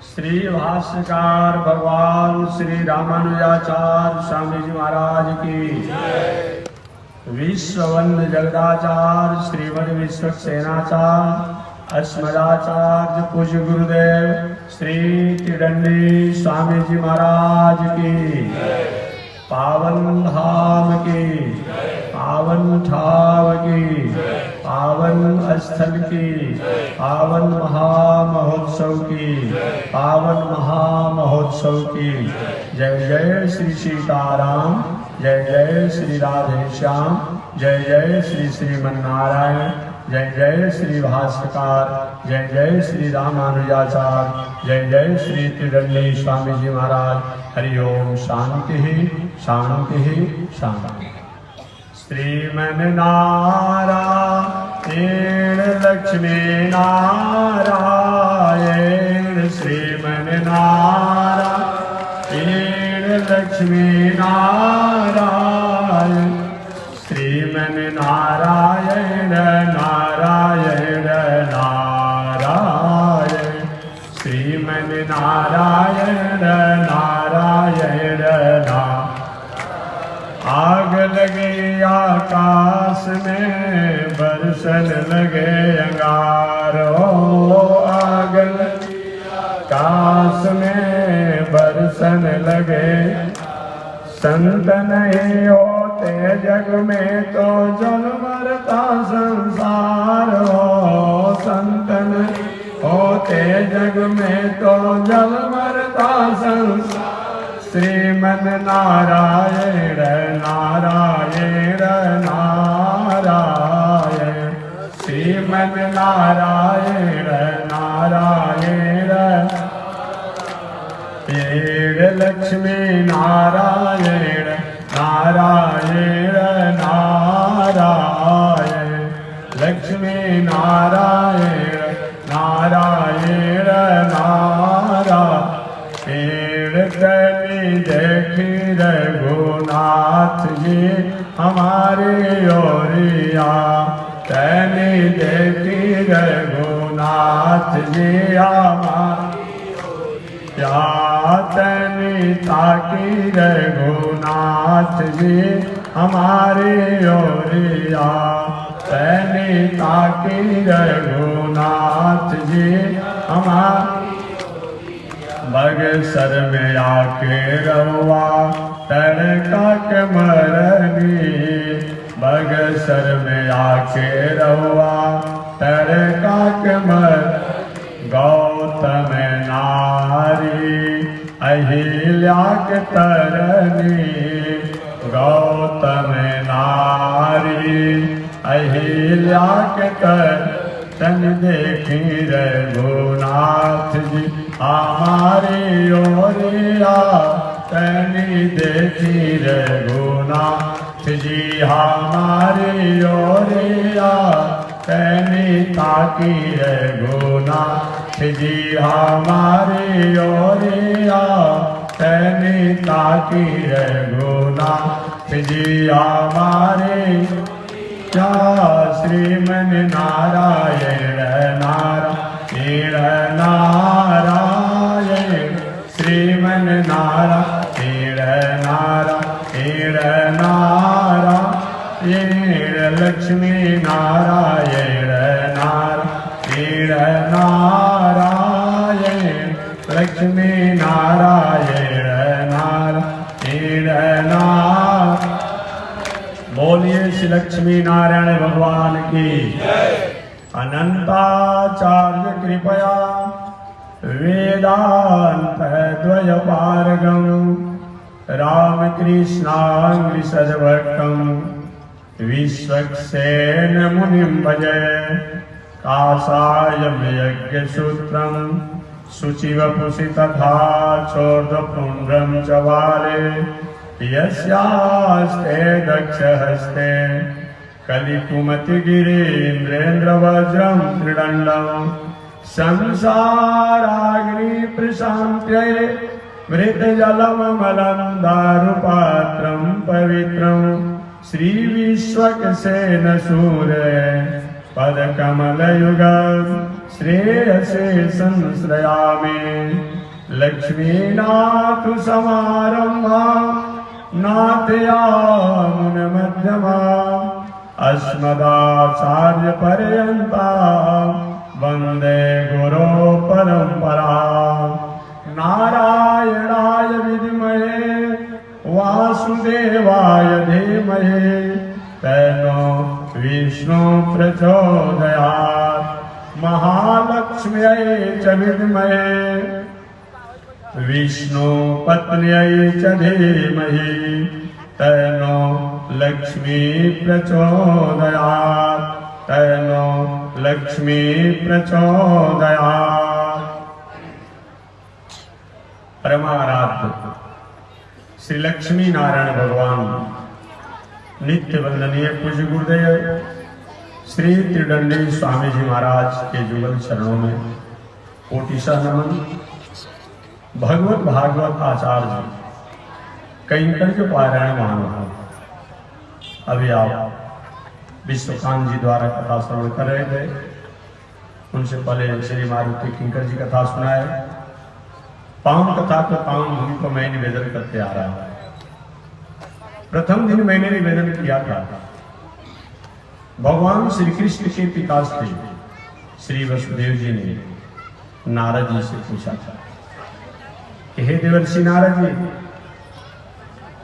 श्री भाष्यकार भगवान श्री रामानुजाचार्य स्वामी जी महाराज की। विश्ववंद्य जगदाचार्य श्रीमद विश्वक्सेनाचार्य अस्मदाचार्य पूज्य गुरुदेव श्री तिरंडी स्वामी जी महाराज की। पावन धाम की, पावन ठाव की, पावन स्थल की, पावन महामहोत्सव की, पावन महामहोत्सव की। जय जय श्री सीताराम, जय जय श्री राधेश्याम, जय जय श्री श्रीमन्नारायण, जय जय श्री भाष्यकार, जय जय श्री रामानुजाचार्य, जय जय श्री त्रिदंडी स्वामी जी महाराज। हरि ओम। शांति ही शांति ही शांति। श्रीमन नारायण लक्ष्मी नारायण, श्रीमन नारायण लक्ष्मी नारायण, श्रीमन नारायण नारायण नारायण, श्रीमन नारायण नारायण नारायण। आग लगे आकाश में बरसन लगे अंगारो, आग लगे आकाश में बरसन लगे। संत नहीं होते जग में तो जल मरता संसार हो, संत नहीं होते जग में तो जल मरता संसार। श्रीमन नारायण नारायण नारायण, श्रीमन नारायण नारायण। पेड़ लक्ष्मी नारायण नारायण नारायण, लक्ष्मी नारायण नारायण नारायण। पेड़ तनी देखी रघुनाथ जी हमारे ओरिया, तनी देखी रघुनाथ जी हमारे ओरिया, तनी ताकी रघुनाथ जी हमारे ओरिया, तनी ताकी रघुनाथ जी हमारे। बगसर में आके रवा तड़का के मरनी, बगसर में आके रवा तड़का के मर। गौतम नारी अहिल्या के तरनी, गौतम नारी अहिल्या के तर। तन देखी रघुनाथ जी हमारी ओरिया, तनी देखी रघुनाथ जी हमारी ओरिया, तनी ताकी रघुनाथ जी हमारी ओरिया, तनी ताकी रघुनाथ जी हमारी। क्या श्रीमन नारायण नारायण नारायण, श्रीमन नारायण नारायण नारायण, लक्ष्मी नारायण नारायण नारायण, लक्ष्मी नारायण नारायण नारायण। बोलिए श्री लक्ष्मी नारायण भगवान की। अनंताचार्य कृपया वेदांत द्वयपारगम रामकृष्णांग्रि सद्भक्तम विश्वक्सेन मुनिं भजे। काषायं यज्ञसूत्रं शुचिवपुषि तथा चोर्ध्वपुण्ड्रं च बाले, यस्यास्ते दक्षहस्ते कलिकुमतिगिरीन्द्रेन्द्रवज्रं त्रिदण्डं। संसाराग्नि प्रशान्त्यै मृतजलममलं दारुपात्रं पवित्रं। श्रीविश्वक्सेन सूर्य पद कमल युग श्रेयसे संश्रयामि लक्ष्मीनाथ समारंभा नाथयामुन मध्यमा अस्मदाचार्य पर्यंता वंदे गुरो परंपरा नारायणाय विद्महे वासुदेवाय धीमहि तन्नो विष्णु प्रचोदयात् महालक्ष्म्यै च विद्महे विष्णु पत्न्यै च धीमहि तन्नो लक्ष्मी प्रचोदयात् तन्नो लक्ष्मी प्रचोदयात्। परमाराध्य श्री लक्ष्मी नारायण भगवान नित्य वंदनीय पूज्य गुरुदेव श्री त्रिदंडी स्वामी जी महाराज के जुगल चरणों में कोटिशा नमन। भगवत भागवत आचार्य कईकड़ के पारायण महानुभाव अभी आप विश्वकांत जी द्वारा कथा श्रवण कर रहे थे। उनसे पहले श्री मारुति किंकर जी कथा सुनाए। पावन कथा को पावन भूमि को मैं निवेदन करते आ रहा हूं। प्रथम दिन मैंने निवेदन किया था भगवान श्री कृष्ण के पिता श्री श्री वसुदेव जी ने नारद जी से पूछा था कि हे देवर्षि नारद जी,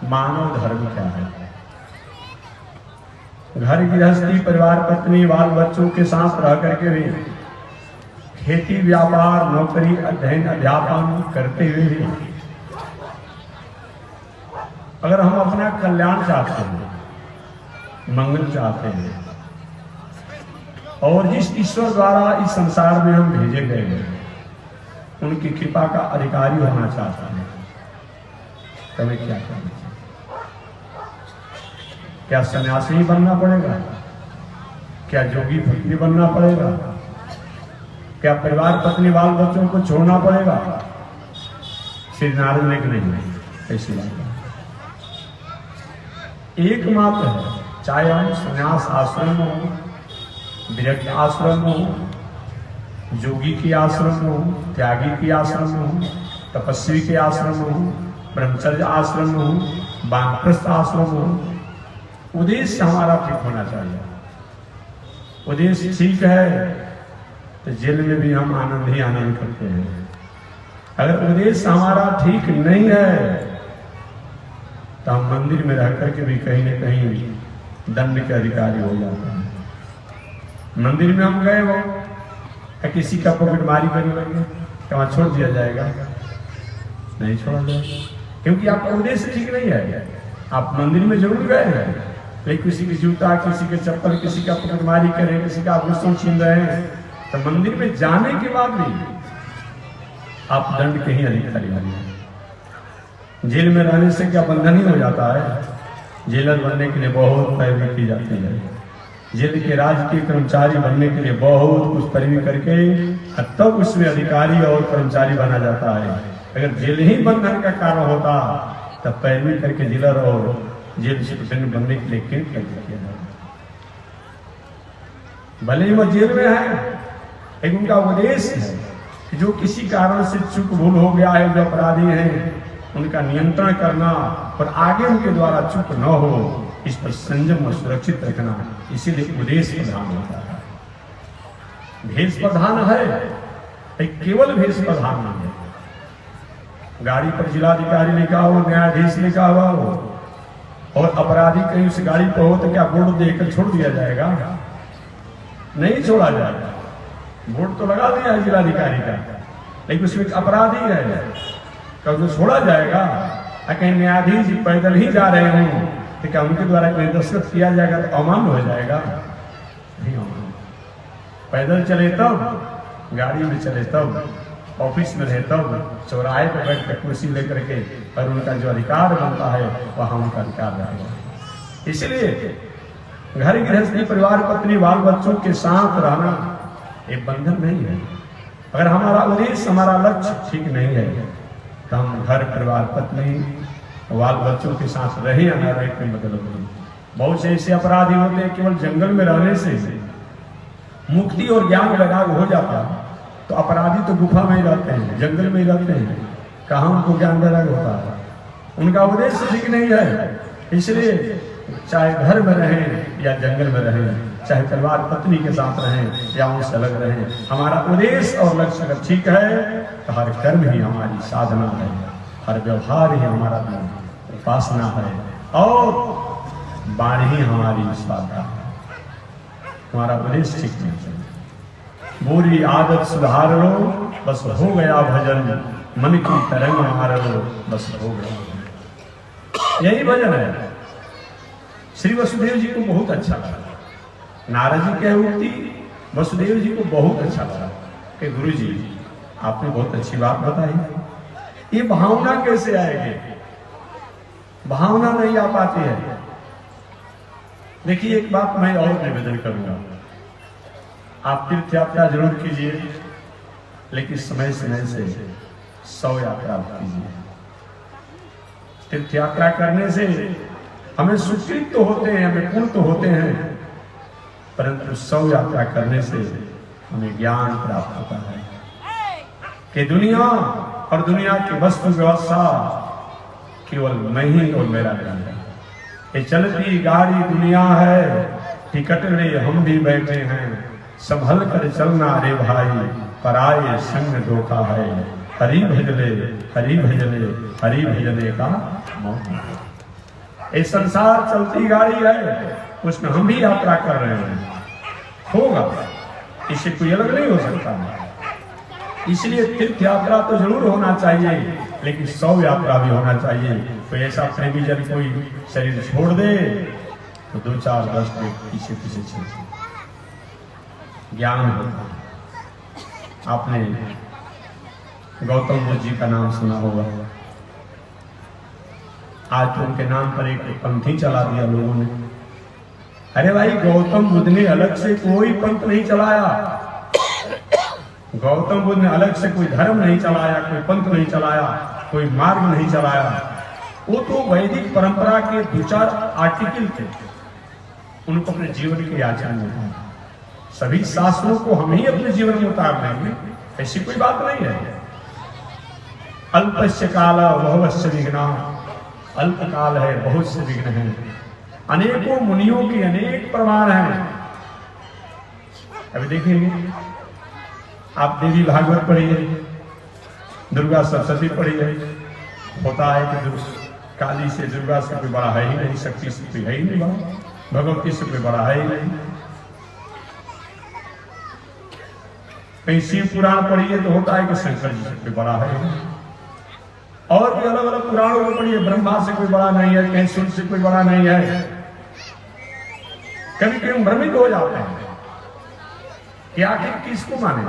मानव धर्म क्या है? घर गृहस्थी परिवार पत्नी बाल बच्चों के साथ रह करके भी खेती व्यापार नौकरी अध्ययन अध्यापन करते हुए भी अगर हम अपना कल्याण चाहते हैं, मंगल चाहते हैं और जिस ईश्वर द्वारा इस संसार में हम भेजे गए हैं उनकी कृपा का अधिकारी होना चाहता है, तभी क्या करना चाहिए? क्या सन्यासी ही बनना पड़ेगा? क्या जोगी फकीर बनना पड़ेगा? क्या परिवार पत्नी बाल बच्चों को छोड़ना पड़ेगा? श्री नारद ने नहीं, ऐसी बात एकमात्र है। चाहे हम संन्यास आश्रम हो, विरक्त आश्रम हो, जोगी के आश्रम हो, त्यागी के आश्रम हो, तपस्वी के आश्रम हो, ब्रह्मचर्य आश्रम हो, वानप्रस्थ आश्रम हो, उद्देश्य हमारा ठीक होना चाहिए। उद्देश्य ठीक है तो जेल में भी हम आनंद ही आनंद करते हैं। अगर उद्देश्य हमारा ठीक नहीं है तो हम मंदिर में रह करके भी कहीं न कहीं दंड के अधिकारी हो जाते हैं। मंदिर में हम गए वो किसी का पॉकेटमारी करने लगे तो वहां छोड़ दिया जाएगा? नहीं छोड़ा जाएगा, क्योंकि आपका उद्देश्य ठीक नहीं है। आप मंदिर में जरूर गए हैं लेकिन किसी की जूता, किसी के चप्पल, किसी का पॉकेटमारी करें, किसी का आभूषण छीन रहे हैं तो मंदिर में जाने के बाद भी आप दंड के ही अधिकारी बने। जेल में रहने से क्या बंधन ही हो जाता है? जेलर बनने के लिए बहुत पैरवी की जाती है। जेल के राज के कर्मचारी बनने के लिए बहुत कुछ पैरवी करके तब उसमें अधिकारी और कर्मचारी बना जाता है। अगर जेल ही बंधन का कारण होता तब पैरवी करके जेलर और जेल सुप्रीटेंडेंट बनने के लिए क्यों कर दिया? भले ही वो जेल में है लेकिन उनका उद्देश्य है कि जो किसी कारण से चूक भूल हो गया है, जो अपराधी हैं उनका नियंत्रण करना और आगे उनके द्वारा चूक न हो इस पर संयम और सुरक्षित रखना। इसीलिए उद्देश्य प्रधान होता है। भेष प्रधान है, केवल भेष प्रधान नहीं है। गाड़ी पर जिलाधिकारी लिखा हो, न्यायाधीश लिखा हुआ हो और अपराधी कहीं उस गाड़ी पर हो तो क्या बोर्ड देकर छोड़ दिया जाएगा? नहीं छोड़ा जाएगा। बोर्ड तो लगा दिया है जिलाधिकारी का, लेकिन उसमें अपराधी है, कब जो छोड़ा जाएगा? कहीं न्यायाधीश पैदल ही जा रहे हों तो क्या उनके द्वारा कोई दस्तखत किया जाएगा तो अमान्य हो जाएगा? नहीं अमान्य। पैदल चले तब, गाड़ी में चले तब, ऑफिस में रहे तब, चौराहे पर बैठ कर कुर्सी लेकर के और उनका जो अधिकार बनता है वह उनका अधिकार रहेगा। इसलिए घर गृहस्थी परिवार पत्नी बाल बच्चों के साथ रहना एक बंधन नहीं है। अगर हमारा उद्देश्य हमारा लक्ष्य ठीक नहीं है तो हम घर परिवार पत्नी बाल बच्चों के साथ रहे या न रहे कोई मतलब नहीं। बहुत से ऐसे अपराधी होते हैं केवल जंगल में रहने से मुक्ति और ज्ञान वैराग हो जाता तो अपराधी तो गुफा में ही रहते हैं, जंगल में ही रहते हैं, कहाँ उनको ज्ञान वैराग होता है? उनका उद्देश्य ठीक नहीं है। इसलिए चाहे घर में रहें या जंगल में रहें, चाहे परिवार पत्नी के साथ रहें या उनसे अलग रहें, हमारा उद्देश्य और लक्ष्य अगर ठीक है तो हर कर्म ही हमारी साधना है, हर व्यवहार ही हमारा उपासना है और वाणी ही हमारी साधना है। हमारा उद्देश्य ठीक नहीं है। बुरी आदत सुधार लो, बस हो गया भजन, मन की तरंग मार लो, बस हो गया। यही भजन है। श्री वसुदेव जी को बहुत अच्छा लगा, नारद जी कह उठती, वसुदेव जी को बहुत अच्छा लगा कि गुरु जी आपने बहुत अच्छी बात बताई। ये भावना कैसे आएगी? भावना नहीं आ पाती है। देखिए एक बात मैं और निवेदन करूंगा, आप तीर्थ यात्रा जरूर कीजिए, लेकिन समय समय से 100 यात्रा कीजिए। तीर्थ यात्रा करने से हमें सुकृत तो होते हैं, हमें पुण्य तो होते हैं, परंतु 100 यात्रा करने से हमें ज्ञान प्राप्त होता है कि दुनिया और दुनिया की वस्तु व्यवस्था केवल मैं ही और मेरा ज्ञान है। ये चलती गाड़ी दुनिया है, टिकट ले हम भी बैठे हैं, संभल कर चलना रे भाई, पराये संग धोखा है। हरि भजले हरि भजले हरि भजने का मौका। ये संसार चलती गाड़ी है, उसमें हम भी यात्रा कर रहे हैं, होगा, इससे कोई अलग नहीं हो सकता है। इसलिए तीर्थ यात्रा तो जरूर होना चाहिए, लेकिन 100 यात्रा भी होना चाहिए। तो ऐसा प्रेमी जन कोई शरीर छोड़ दे तो 2 4 10 के पीछे पीछे चलते ज्ञान होता है। आपने गौतम बुद्ध जी का नाम सुना होगा। आज तो उनके नाम पर एक पंथी चला दिया लोगों ने। अरे भाई, गौतम बुद्ध ने अलग से कोई पंथ नहीं चलाया, गौतम बुद्ध ने अलग से कोई धर्म नहीं चलाया, कोई पंथ नहीं चलाया, कोई मार्ग नहीं चलाया। वो तो वैदिक परंपरा के 2-4 आर्टिकल थे, उनको अपने जीवन के आचरण में, सभी शास्त्रों को हम ही अपने जीवन में उतार लेंगे, ऐसी कोई बात नहीं है। अल्पस्य काल बहुवस्य विघ्ना, अल्प काल है, बहुत से विघ्न हैं। अनेकों मुनियों के अनेक प्रमाण हैं। अभी देखेंगे, आप देवी भागवत पढ़िए, दुर्गा सप्तशती पढ़िए, होता है कि काली से दुर्गा से कोई बड़ा है ही नहीं, शक्ति से कोई है ही नहीं बड़ा, भगवती से कोई बड़ा है ही नहीं। कहीं शिव पुराण पढ़िए तो होता है कि शंकर जी से कोई बड़ा है ही नहीं। और भी अलग अलग पुराणों को पढ़िए, ब्रह्मा से कोई बड़ा नहीं है, कहीं सूर्य से कोई बड़ा नहीं है। कभी कभी भ्रमित हो जाते हैं कि आखिर किसको माने।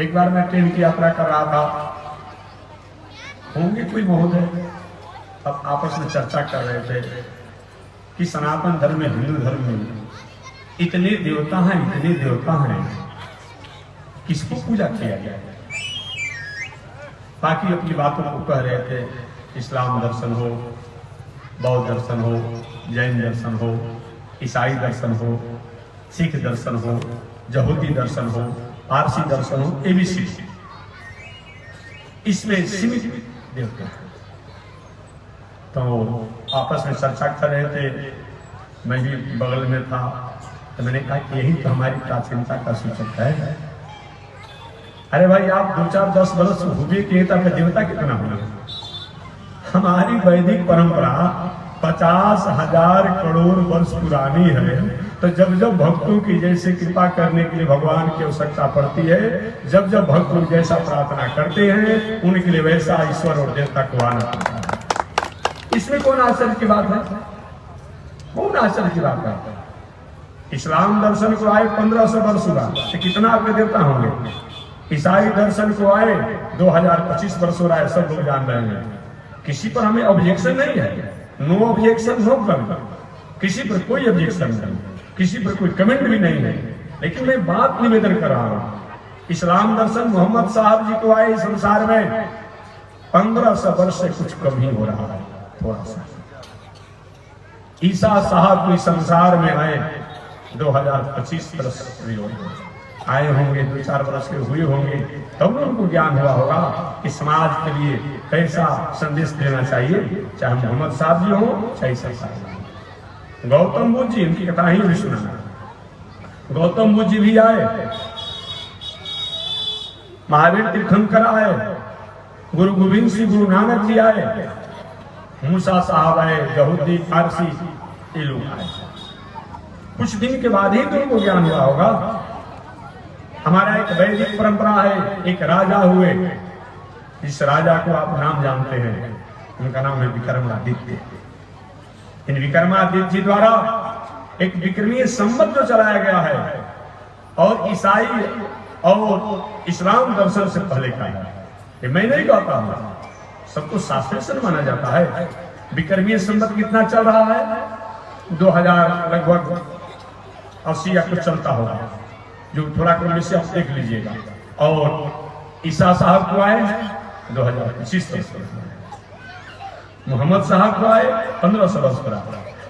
एक बार मैं ट्रेन की यात्रा कर रहा था, होंगे कोई महोदय, अब आपस में चर्चा कर रहे थे कि सनातन धर्म में, हिंदू धर्म में इतने देवता हैं, इतने देवता हैं, किसको पूजा किया गया है। बाकी अपनी बातों को कह रहे थे, इस्लाम दर्शन हो, बौद्ध दर्शन हो, जैन दर्शन हो, ईसाई दर्शन हो, सिख दर्शन हो, यहूदी दर्शन हो, पारसी दर्शन हो, एबीसी, इसमें सीमित देवता। तो आपस में चर्चा कर रहे थे, मैं भी बगल में था, तो मैंने कहा कि यही तो हमारी प्राचीनता का सूचक है। अरे भाई, आप 2 4 10 वर्ष हुए कि तब देवता कितना होना। हमारी वैदिक परंपरा 50,000 करोड़ वर्ष पुरानी है। तो जब जब भक्तों की जैसे कृपा करने के लिए भगवान की आवश्यकता पड़ती है, जब जब भक्त लोग जैसा प्रार्थना करते हैं, उनके लिए वैसा ईश्वर और देवता को आना पड़ता है। इसमें कौन आश्चर्य की बात है? कौन आश्चर्य की बात है? इस्लाम दर्शन को आए 1500 वर्ष हुआ, तो कितना आपके देवता होंगे? ईसाई दर्शन को आए 2025 वर्ष हो रहा है, सब लोग जान रहे हैं। किसी पर हमें ऑब्जेक्शन नहीं है, नो ऑब्जेक्शन नो कमेंट, किसी पर कोई ऑब्जेक्शन नहीं, किसी पर कोई कमेंट भी नहीं है। लेकिन मैं बात निवेदन कर रहा हूं, इस्लाम दर्शन मोहम्मद साहब जी को आए संसार में 1500 वर्ष से कुछ कम ही हो रहा है, थोड़ा सा। ईसा साहब भी संसार में आए 2025 वर्ष, आए होंगे, 2-4 वर्ष के हुए होंगे, तब तो उनको ज्ञान हुआ होगा कि समाज के लिए कैसा संदेश देना चाहिए, चाहे मोहम्मद साहब जी हो चाहे ईसा साहब। गौतम बुद्ध जी, इनकी कथा ही भी सुना। गौतम बुद्ध जी भी आए, महावीर तीर्थंकर आए, गुरु गोविंद सिंह, गुरु नानक जी आए, मूसा साहब आए, यहूदी फारसी, ये लोग आए। कुछ दिन के बाद ही तो उनको ज्ञान हुआ होगा। हमारा एक वैदिक परंपरा है, एक राजा हुए, इस राजा को आप नाम जानते हैं, उनका नाम है विक्रमादित्य। इन विक्रमादित्य जी द्वारा एक विक्रमीय संबंध जो चलाया गया है और ईसाई और इस्लाम दर्शन से पहले का है, ये मैं नहीं कहता हूं, सबको शास्त्र से माना जाता है। विक्रमीय संबंध कितना चल रहा है? 2000 लगभग 80 या कुछ चलता होगा, जो थोड़ा क्रम से आप देख लीजिएगा। और ईसा साहब को आए 2025 मोहम्मद साहब को आए 1500 वर्ष पर।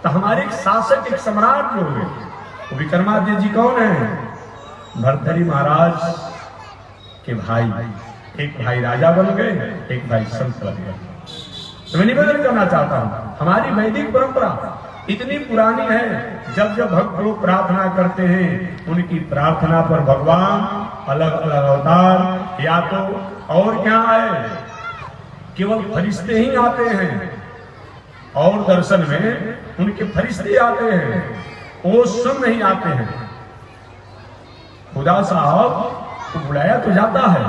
तो हमारे एक शासक, एक सम्राट जो हुए, वो विक्रमादित्य जी कौन है? भर्तृहरि महाराज के भाई, एक भाई राजा बन गए, एक भाई संत बन गए। तो मैं निवेदन करना चाहता हूं, हमारी वैदिक परंपरा इतनी पुरानी है, जब जब भक्त लोग प्रार्थना करते हैं, उनकी प्रार्थना पर भगवान अलग अलग अवतार, या तो और क्या आए, केवल फरिश्ते ही आते हैं, और दर्शन में उनके फरिश्ते आते हैं, वो स्वयं नहीं आते हैं। खुदा साहब को बुलाया तो जाता है,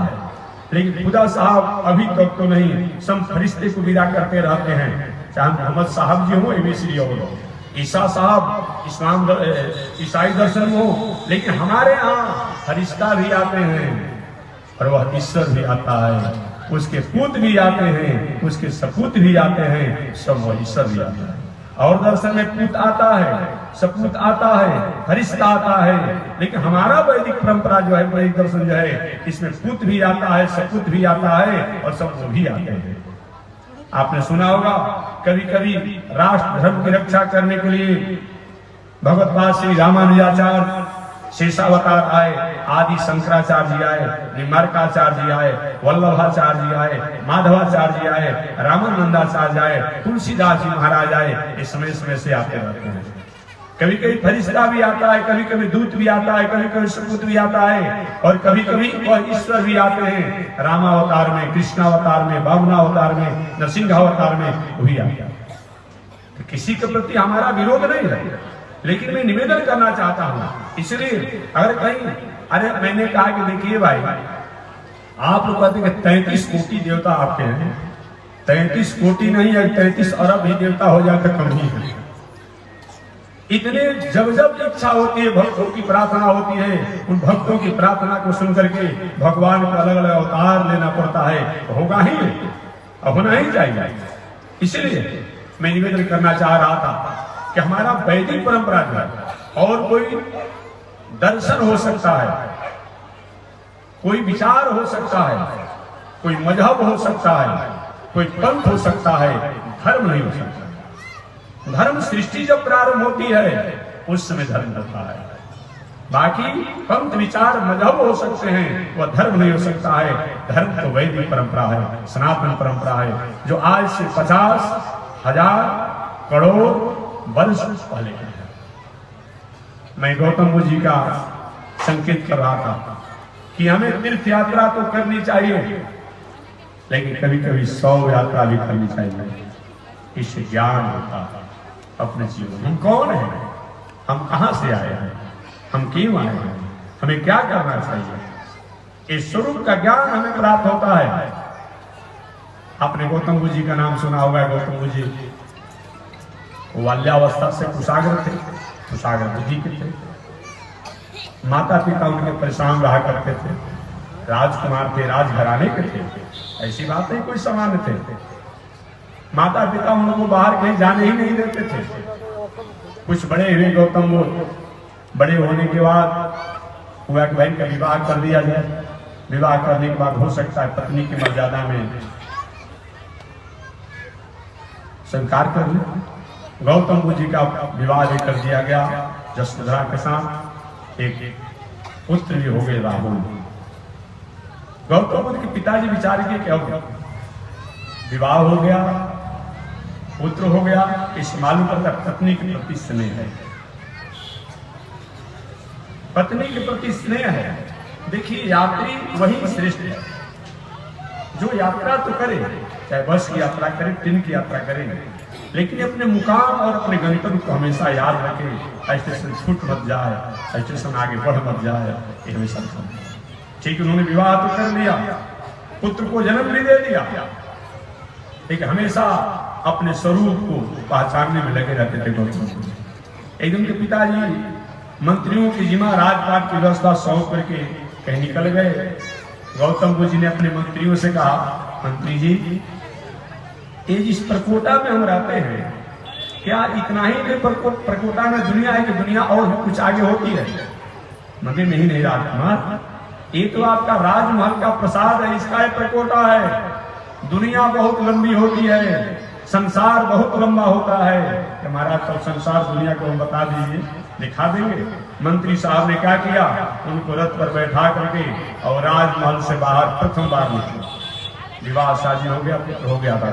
लेकिन खुदा साहब अभी तक तो नहीं, सब फरिश्ते को विदा करते रहते हैं, चाहे मोहम्मद साहब जी हो, एबीसी हो, ईसा साहब इस्लाम ईसाई दर्शन हो, लेकिन हमारे यहाँ फरिश्ता भी आते हैं और वह ईश्वर भी आता है, उसके पुत्र भी आते हैं, उसके सपूत भी आते हैं, सब वह ईश्वर भी आता है। और दर्शन में पुत्र आता है, सपूत आता है, फरिश्ता आता है, लेकिन हमारा वैदिक परंपरा जो है, वैदिक दर्शन जो है, इसमें पुत्र भी आता है, सपूत भी आता है और सब वो भी आते हैं। आपने सुना होगा, कभी कभी राष्ट्र धर्म की रक्षा करने के लिए भगवत श्री रामानुजाचार्य शेषावतार आए, आदि शंकराचार्य जी आए, निम्बार्काचार्य जी आए, वल्लभाचार्य जी आए, माधवाचार्य जी आए, रामानंदाचार्य आए, तुलसीदास जी महाराज आए, ये समय समय से आते रहते हैं। कभी कभी फरिश्ता भी आता है, कभी कभी दूत भी आता है, कभी कभी सपूत भी आता है, और कभी कभी वह ईश्वर भी आते हैं, रामावतार में, कृष्णावतार में, वामनावतार में, नरसिंहावतार में वो भी आते हैं। तो किसी के प्रति हमारा विरोध नहीं है, लेकिन मैं निवेदन करना चाहता हूं, इसलिए अगर कहीं, अरे मैंने कहा कि देखिए भाई, आप लोग कहते हैं 33 कोटि देवता आपके हैं, 33 कोटि नहीं है, 33 अरब ही देवता हो जाए तो कम ही है। इतने जब जब इच्छा होती है, भक्तों की प्रार्थना होती है, उन भक्तों की प्रार्थना को सुनकर के भगवान को अलग अलग अवतार लेना पड़ता है, तो होगा ही, होना ही चाहिए। इसलिए मैं निवेदन करना चाह रहा था कि हमारा वैदिक परंपरा जो है, और कोई दर्शन हो सकता है, कोई विचार हो सकता है, कोई मजहब हो सकता है, कोई पंथ हो सकता है, धर्म नहीं हो सकता। धर्म सृष्टि जब प्रारंभ होती है उस समय धर्म होता है, बाकी पंथ विचार मजहब हो सकते हैं, वह धर्म नहीं हो सकता है। धर्म तो वैदिक परंपरा है, सनातन परंपरा है, जो आज से 50,000 करोड़ वर्ष पहले है। मैं गौतम बुद्ध जी का संकेत कर रहा था कि हमें तीर्थ यात्रा तो करनी चाहिए, लेकिन कभी कभी 100 यात्रा भी करनी चाहिए। इससे ज्ञान होता है अपने जीवन, हम कौन हैं, हम कहां से आए हैं, हम क्यों आए हैं, हमें क्या करना चाहिए, इस स्वरूप का ज्ञान हमें प्राप्त होता है। आपने गौतम बुद्ध जी का नाम सुना होगा। गौतम बुद्ध जी बाल्यावस्था से कुशाग्र थे, कुशाग्र बुद्धि के थे, माता पिता उनके परेशान रहा करते थे, राजकुमार थे, राजघराने के थे, ऐसी बात नहीं कोई सामान्य थे। माता पिता उनको बाहर कहीं जाने ही नहीं देते थे। कुछ बड़े हुए गौतम बुद्ध, बड़े होने के बाद हुआ कि भाई का विवाह कर दिया जाए। विवाह करने के बाद हो सकता है पत्नी की मर्यादा में स्वीकार कर ले। गौतम बुद्ध जी का विवाह कर दिया गया यशोधरा के साथ। एक पुत्र भी हो गए राहुल। गौतम बुद्ध के पिताजी विचार किए क्या हो, विवाह हो गया, पुत्र हो गया, इस मालूम पड़ता पत्नी के प्रति स्नेह है, पत्नी के प्रति स्नेह है। देखिए यात्री वही श्रेष्ठ है जो यात्रा तो करे, चाहे बस की यात्रा करे, ट्रेन की यात्रा करे, लेकिन अपने मुकाम और अपने गंतव्य को हमेशा याद रखे। स्टेशन छूट मत जाए, स्टेशन आगे बढ़ मत जाए, ये हमेशा ठीक। उन्होंने विवाह तो कर लिया, पुत्र को जन्म भी दे दिया, लेकिन हमेशा अपने स्वरूप को पहचानने में लगे रहते थे गौतम। एक दिन के पिताजी मंत्रियों की जिम्मा राजपाट की व्यवस्था सौंप करके कहीं निकल गए। गौतम बुद्ध जी ने अपने मंत्रियों से कहा, मंत्री जी, ये जिस प्रकोटा में हम रहते हैं, क्या इतना ही प्रकोटा में दुनिया है कि दुनिया और भी कुछ आगे होती है? मंत्री नहीं राजकुमार, ये तो आपका राजमहल का प्रसाद है, इसका एक प्रकोटा है। दुनिया बहुत लंबी होती है, संसार बहुत लंबा होता है। महाराज तो संसार दुनिया को हम बता दीजिए, दिखा देंगे। मंत्री साहब ने क्या किया, उनको रथ पर बैठा करके और राजमहल से बाहर प्रथम बार निकले। विवाह शादी हो गया, पुत्र हो गया था,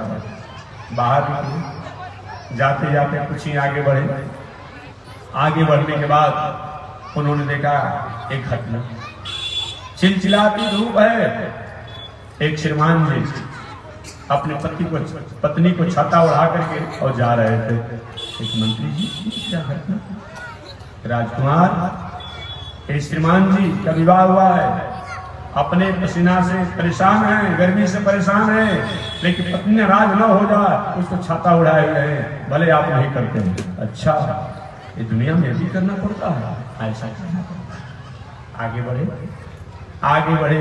बाहर निकले। जाते जाते कुछ ही आगे बढ़े। आगे बढ़ने के बाद उन्होंने देखा एक घटना, चिलचिलाती धूप है। एक श्रीमान जी अपने पत्नी को छाता उड़ा करके और जा रहे थे। एक मंत्री जी, क्या घटना? राजकुमार, श्रीमान जी का विवाह हुआ है, अपने पसीना से परेशान है, गर्मी से परेशान है, लेकिन पत्नी नाराज न हो जाए उसको छाता उड़ाए हुए हैं, भले आप नहीं करते हैं। अच्छा, ये दुनिया में भी करना पड़ता है, ऐसा करना पड़ता है। आगे बढ़े, आगे बढ़े,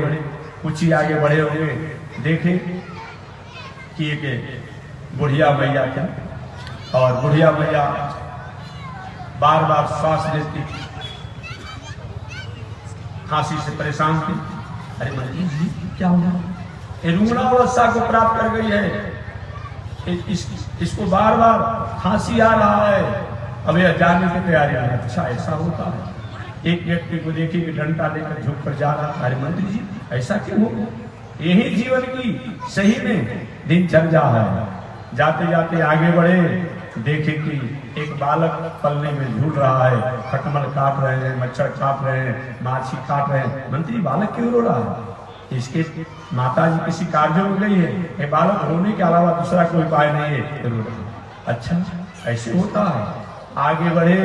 कुछ ही आगे बढ़े होंगे, देखे कि एक बुढ़िया मैया थी और बुढ़िया मैया बार बार सांस लेती, खांसी से परेशान थी। अरे मंत्री जी, क्या हुआ? रुग्णावस्था को प्राप्त कर गई है, इसको बार बार खांसी आ रहा है, अब यह जाने की तैयारी है। अच्छा, ऐसा होता है। एक व्यक्ति को देखे कि डंडा लेकर झुक कर जा रहा। अरे मंत्री जी, ऐसा क्यों हो? यही जीवन की सही में दिनचर्या है। जाते जाते आगे बढ़े, देखे कि एक बालक पलने में झूल रहा है, खटमल काट रहे हैं, मच्छर काट रहे हैं, माछी काट रहे हैं। मंत्री, बालक क्यों रो रहा है? इसके माता जी किसी कार्य में गई है, ये बालक रोने के अलावा दूसरा कोई उपाय नहीं है, रो रहा है। अच्छा, ऐसे होता है। आगे बढ़े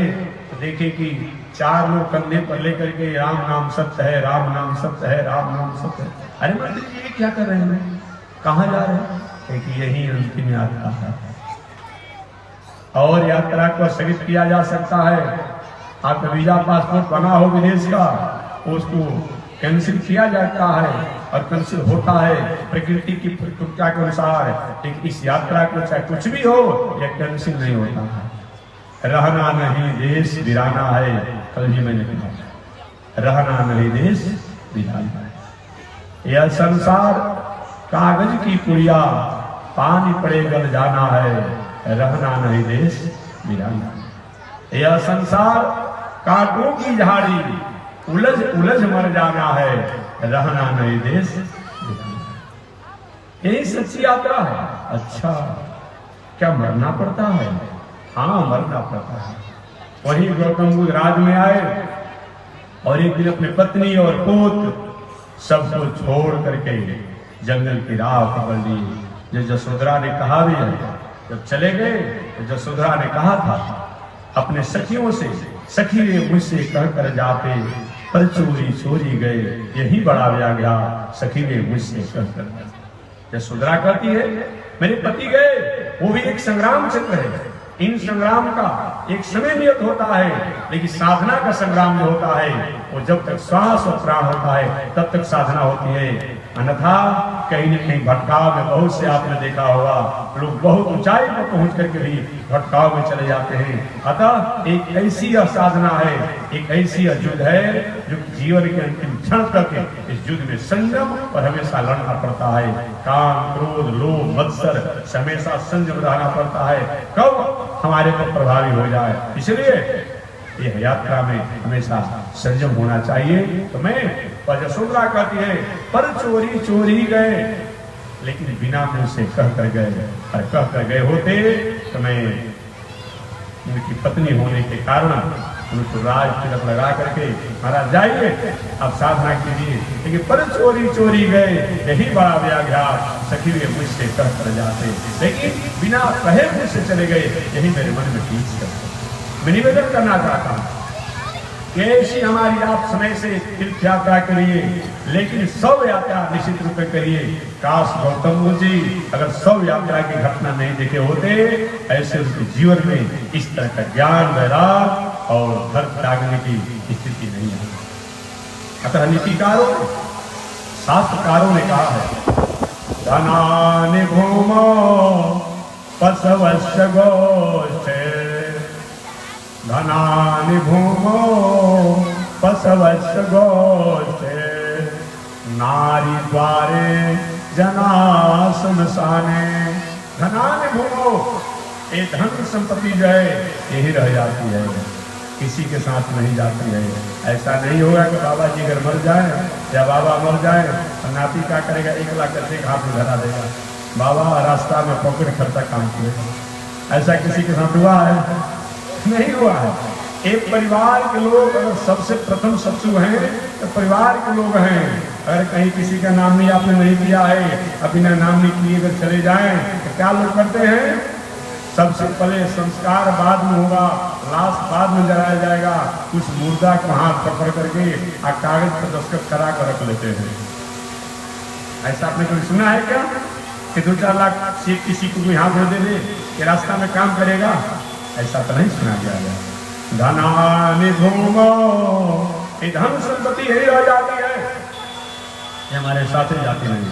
तो देखे कि 4 लोग कंधे पर लेकर के राम नाम सत्य है, राम नाम सत्य है, राम नाम सत्य है। अरे मंत्री जी, ये क्या कर रहे हैं, कहाँ जा रहे हैं? कि यही अंतिम यात्रा है और यात्रा को स्थगित किया जा सकता है। आपका वीजा पासपोर्ट बना हो विदेश का, उसको कैंसिल किया जाता है और कैंसिल होता है प्रकृति की प्रक्रिया के अनुसार। लेकिन इस यात्रा को चाहे कुछ भी हो, यह कैंसिल नहीं होता है। रहना नहीं देश वीराना है, कल ही मैंने कहा, रहना नहीं देश वीराना है। यह संसार कागज की पुड़िया, पानी पड़े गल जाना है, रहना नहीं देश वीराना। यह संसार कांटों की झाड़ी, उलझ उलझ मर जाना है, रहना नहीं देश वीराना। यही सच्ची यात्रा है। अच्छा, क्या मरना पड़ता है? हाँ, मरना पड़ता है। वही गौतम बुद्ध राज में आए और एक दिन अपने पत्नी और पुत्र सबको छोड़ करके जंगल की राह पकड़ ली। जो यशोधरा ने कहा भी है, जब चले गए तो यशोधरा ने कहा था अपने सखियों से, सखी वे मुझसे कहकर जाते, पर चोरी चोरी गए, यही बड़ा व्याज्ञा, सखी वे मुझसे कहकर। यशोधरा कहती है, मेरे पति गए, वो भी एक संग्राम क्षेत्र है, इन संग्राम का एक समय नियत होता है, लेकिन साधना का संग्राम जो होता है वो जब तक श्वास और प्राण होता है तब तक साधना होती है। अन्यथा कहीं न कहीं भटकाव में, बहुत से आपने देखा होगा, लोग बहुत ऊंचाई पर पहुंच करके भी भटकाव में चले जाते हैं। अतः एक ऐसी साधना है, एक ऐसी युद्ध है जो जीवन के अंतिम क्षण तक इस युद्ध में संयम और हमेशा लड़ना पड़ता है। काम, क्रोध, लोभ, मत्सर हमेशा संयम रहना पड़ता है, कब हमारे पर प्रभावी हो जाए। इसलिए ये यात्रा में हमेशा संयम होना चाहिए। तो मैं पर यशोधरा कहती है पर चोरी चोरी गए, लेकिन बिना मुंह से कह कर गए, और कह कर गए होते तो मैं उनकी पत्नी होने के कारण उनको राज तिलक लगा करके महाराज जाइए अब साधना कीजिए, लेकिन पर चोरी चोरी गए यही बड़ा व्याघात, सखी वे मुझसे कह कर जाते, लेकिन बिना कहे मुझसे चले गए, यही मेरे मन में खींच कर मैं निवेदन करना चाहता हूँ कि ऐसी हमारी आप समय से तीर्थ यात्रा करिए, लेकिन शव यात्रा निश्चित रूप में करिए। काश गौतम बुद्ध जी अगर शव यात्रा की घटना नहीं देखे होते, ऐसे उनके जीवन में इस तरह का ज्ञान वैराग और घर त्यागने की स्थिति नहीं है। अतः नीतिकारों शास्त्रकारों ने कहा है धनानि भूमो पशवस्य गोष्ठे, धनानि भूमो पशवस्य गोष्ठे, नारी द्वारे जना श्मशाने। धनानि भूमो, ये धन संपत्ति जो है यही रह जाती है, किसी के साथ नहीं जाती है। ऐसा नहीं होगा कि बाबा जी अगर मर जाए या बाबा मर जाए तो नाती क्या करेगा, 1 लाख करके हाथ में धरा देगा, बाबा रास्ता में पॉकेट खर्चा काम किया। ऐसा किसी के साथ हुआ है? नहीं हुआ है। एक परिवार के लोग अगर सबसे प्रथम शत्रु हैं तो परिवार के लोग हैं। अगर कहीं किसी का नाम नहीं आपने नहीं किया है, अब बिना नाम नहीं किए अगर चले जाएं तो क्या लोग करते हैं, सबसे पहले संस्कार बाद में होगा, लाश बाद में जलाया जाएगा, उस मुर्दा को हाथ पकड़ करके कागज पर दस्तखत करा कर रख लेते हैं। ऐसा आपने कभी सुना है क्या कि 2-4 लाख से किसी को कोई हाथ दे दे कि रास्ता में काम करेगा? ऐसा तो नहीं सुना गया है। धनानि भूमो, धन संपत्ति यही रह जाती है, ये हमारे साथ जाती नहीं।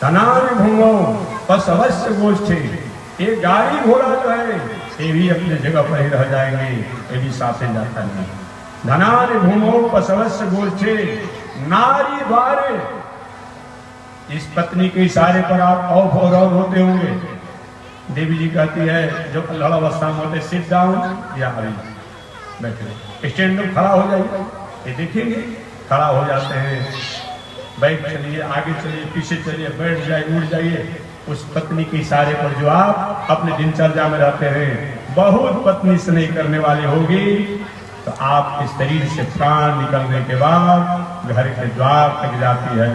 धनानि भूमो पशवस्य गोष्ठे, ये गाड़ी घोड़ा जो है ये भी अपनी जगह पर ही रह जाएंगे, ये भी साथे जाता नहीं। धनानि भूमो पशवस्य गोष्ठे, नारी द्वारे, इस पत्नी के इशारे पर आप औफ और औफ होते होंगे। देवी जी कहती है जो लड़ावस्था में होते सिट डाउन या अभी बैठे, स्टैंड में खड़ा हो जाइए, ये देखेंगे खड़ा हो जाते हैं, बैठ चलिए, आगे चलिए, पीछे चलिए, बैठ जाइए, उठ जाइए। उस पत्नी के इशारे पर जो आप अपने दिनचर्या में रहते हैं, बहुत पत्नी स्नेह करने वाली होगी तो आपके शरीर से प्राण निकलने के बाद घर के द्वार तक जाती है।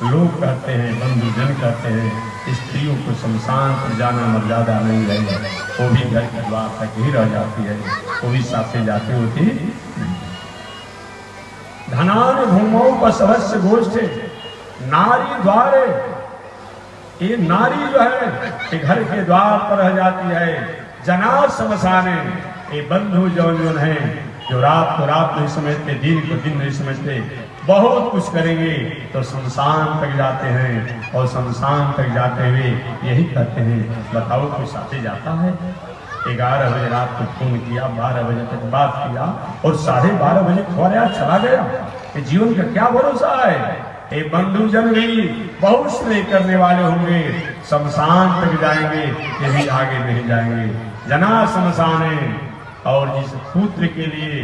लोग कहते हैं, बंधुजन कहते हैं, स्त्रियों को शमशान पर जाना मर्यादा नहीं है, वो भी घर के द्वार तक ही रह जाती है, वो भी साथे जाती होती। धनानि भूमो पशवस्य गोष्ठे, नारी द्वारे, ये नारी जो है ये घर के द्वार पर रह जाती है। जना श्मशाने, ये बंधु जौन है जो रात को रात नहीं समझते, दिन को दिन नहीं समझते, बहुत कुछ करेंगे तो शमशान तक जाते हैं, और शमशान तक जाते हुए यही कहते हैं, बताओ कोई साथे जाता है? 11 बजे रात को फोन किया, 12 बजे तक बात किया और 12:30 बजे खोया चला गया, ये जीवन का क्या भरोसा है? ये बंधुजन भी बहुत स्नेह करने वाले होंगे, शमशान तक जाएंगे, ये भी आगे नहीं जाएंगे। जना श्मशाने, और जिस पुत्र के लिए